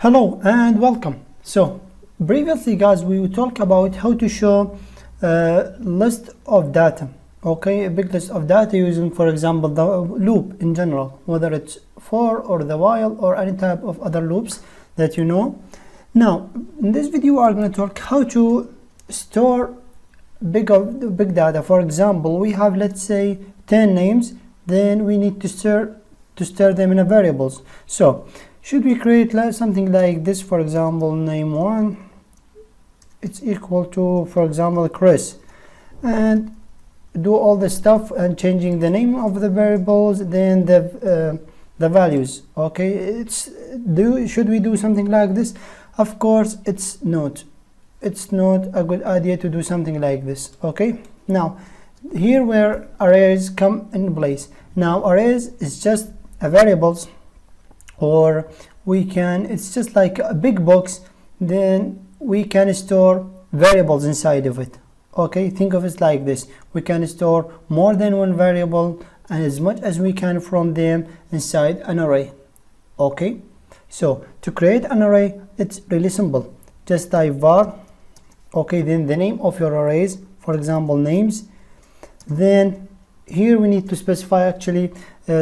Hello and welcome. So previously guys we will talk about how to show a list of data, okay, a big list of data using, for example, the loop in general, whether it's for or the while or any type of other loops that you know. Now in this video we are going to talk how to store big data. For example, we have, let's say, 10 names, then we need to store them in a variables. So should we create something like this? For example, name1 it's equal to, for example, Chris, and do all the stuff and changing the name of the variables, then the values. Okay, should we do something like this? Of course it's not a good idea to do something like this. Okay, now here where arrays come in place. Now arrays is just a variables, or it's just like a big box, then we can store variables inside of it. Okay, think of it like this: we can store more than one variable and as much as we can from them inside an array. Okay, so to create an array, it's really simple. Just type var, okay, then the name of your arrays, for example names. Then here we need to specify actually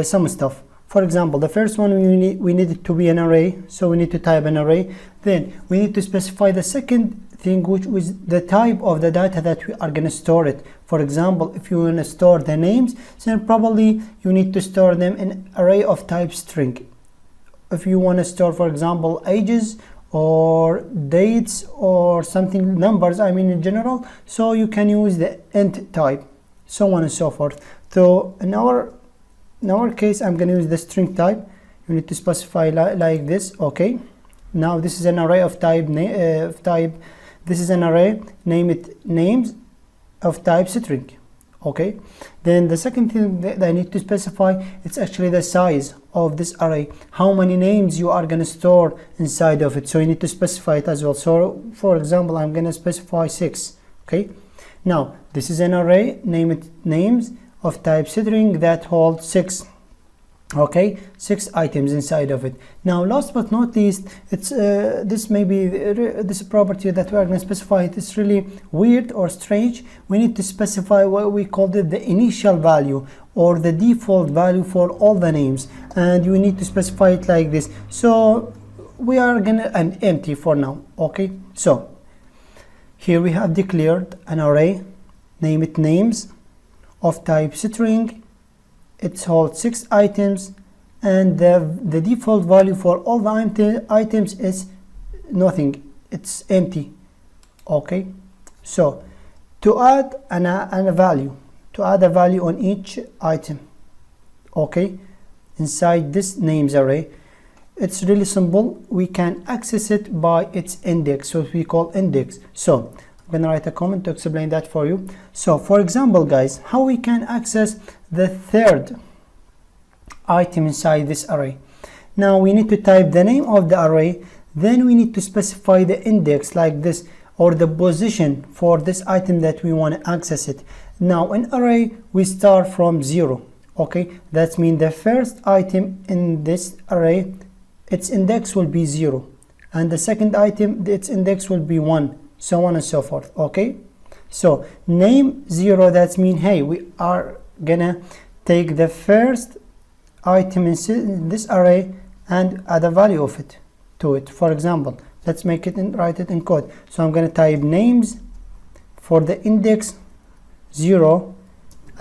some stuff. For example, the first one we need it to be an array, so we need to type an array. Then we need to specify the second thing, which is the type of the data that we are going to store it. For example, if you want to store the names, then probably you need to store them in array of type string. If you want to store, for example, ages or dates or something, numbers, I mean in general, so you can use the int type, so on and so forth. So in our case, I'm going to use the string type. You need to specify like this. Okay, now this is an array of type this is an array, name it names of type string. Okay, then the second thing that I need to specify, it's actually the size of this array, how many names you are going to store inside of it, so you need to specify it as well. So for example, I'm going to specify 6. Okay, now this is an array, name it names of type string that holds 6. Okay, 6 items inside of it. Now last but not least, it's this property that we are going to specify, it's really weird or strange. We need to specify what we called it the initial value or the default value for all the names, and you need to specify it like this. So we are gonna an empty for now. Okay, so here we have declared an array, name it names of type string. It holds 6 items, and the default value for all the items is nothing, it's empty. Okay, so to add a value on each item, okay, inside this names array, it's really simple. We can access it by its index, so we call index. So I'm gonna write a comment to explain that for you. So for example guys, how we can access the third item inside this array. Now we need to type the name of the array, then we need to specify the index like this, or the position for this item that we want to access it. Now in array we start from 0. Okay, that means the first item in this array, its index will be 0, and the second item, its index will be 1, so on and so forth. Okay, so name 0, that means, hey, we are gonna take the first item in this array and add a value of it to it. For example, let's make it and write it in code. So I'm gonna type names for the index 0,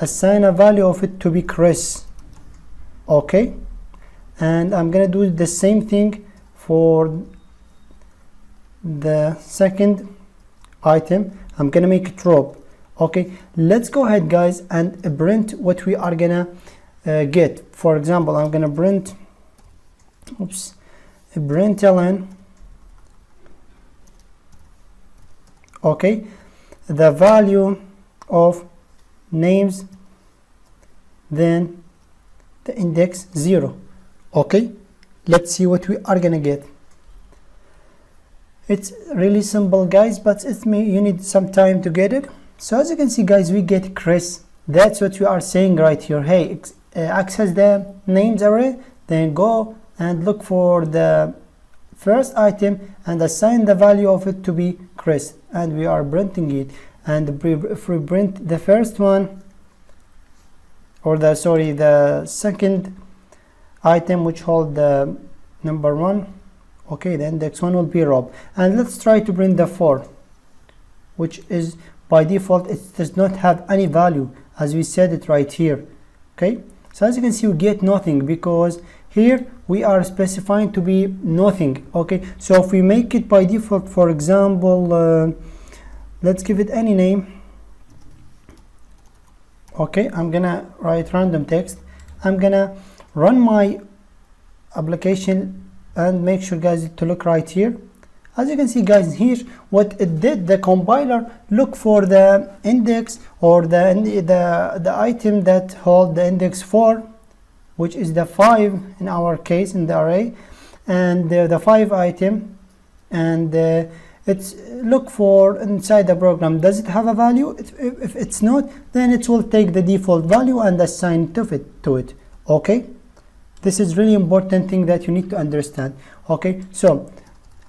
assign a value of it to be Chris. Okay, and I'm gonna do the same thing for the second item. I'm gonna make it drop. Okay, let's go ahead guys and print what we are gonna get. For example, I'm gonna print println, okay, the value of names, then the index 0. Okay, let's see what we are gonna get. It's really simple guys, but you need some time to get it. So as you can see guys, we get Chris. That's what we are saying right here. Hey, access the names array, then go and look for the first item and assign the value of it to be Chris, and we are printing it. And if we print the first one, or the second item which hold the number 1, okay, the index 1 will be Rob. And let's try to print the 4, which is by default it does not have any value, as we said it right here. Okay, so as you can see, we get nothing because here we are specifying to be nothing. Okay, so if we make it by default, for example, let's give it any name. Okay, I'm gonna write random text. I'm gonna run my application and make sure, guys, to look right here. As you can see, guys, here what it did, the compiler look for the index or the item that hold the index 4, which is the 5 in our case in the array, and the 5 item, and it's look for inside the program, does it have a value? If it's not, then it will take the default value and assign to it. Okay, this is really important thing that you need to understand. Okay, so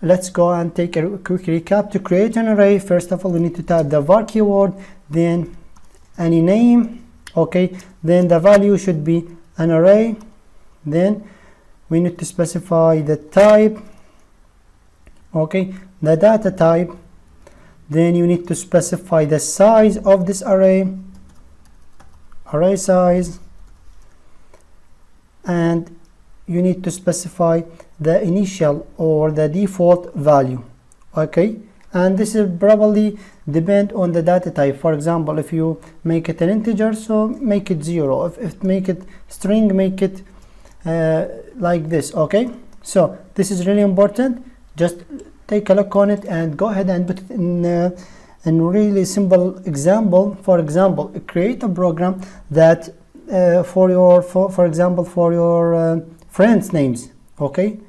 let's go and take a quick recap. To create an array, first of all, we need to type the var keyword, then any name. Okay, then the value should be an array, then we need to specify the type, okay, the data type, then you need to specify the size of this array size, and you need to specify the initial or the default value. Okay, and this is probably depend on the data type. For example, if you make it an integer, so make it 0. If make it string, make it like this. Okay, so this is really important. Just take a look on it and go ahead and put it in really simple example. For example, create a program that for example for your friends names. Okay,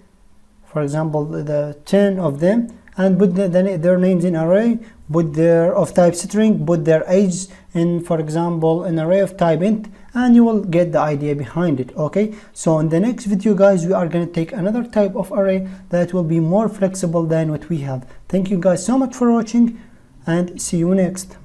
for example, the 10 of them, and put their names in array, put their of type string, put their age in, for example, an array of type int, and you will get the idea behind it. Okay, so in the next video, guys, we are going to take another type of array that will be more flexible than what we have. Thank you guys so much for watching, and see you next.